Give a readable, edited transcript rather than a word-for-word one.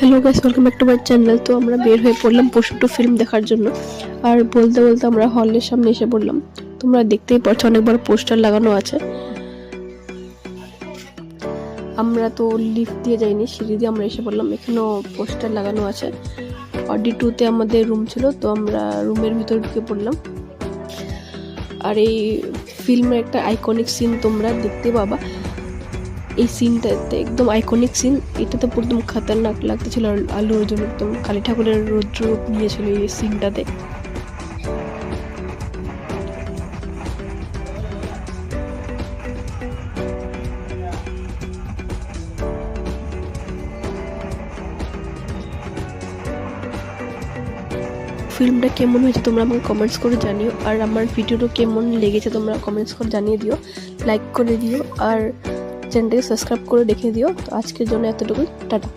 Hello guys, welcome back to my channel. তো আমরা বের হয়ে পড়লাম পশু টু ফিল্ম দেখার জন্য। আর বলতে বলতে আমরা হলের সামনে এসে পড়লাম। তোমরা দেখতেই পাচ্ছ অনেক বড় পোস্টার লাগানো আছে। আমরা তো লিফট দিয়ে যাইনি, সিঁড়ি দিয়ে আমরা এসে পড়লাম। এখানেও পোস্টার লাগানো আছে। অডি 2-তে আমাদের রুম ছিল, তো আমরা রুমের ভিতরে ঢুকে পড়লাম। আর এই ফিল্মের একটা আইকনিক সিন তোমরা দেখতে পাবা। এই সিনটাতে একদম আইকনিক সিন, এটাতে একদম খতরনাক লাগতেছিল। আলু অর্জুন একদম কালী ঠাকুরের রৌদ্র নিয়েছিল এই সিনটাতে। ফিল্মটা কেমন হয়েছে তোমরা আমাকে কমেন্টস করে জানিও, আর আমার ভিডিওটা কেমন লেগেছে তোমরা কমেন্টস করে জানিয়ে দিও, লাইক করে দিও, আর চ্যানেলটাকে সাবস্ক্রাইব করে রেখে দিও। তো আজকের জন্য এতটুকুই, টাটা।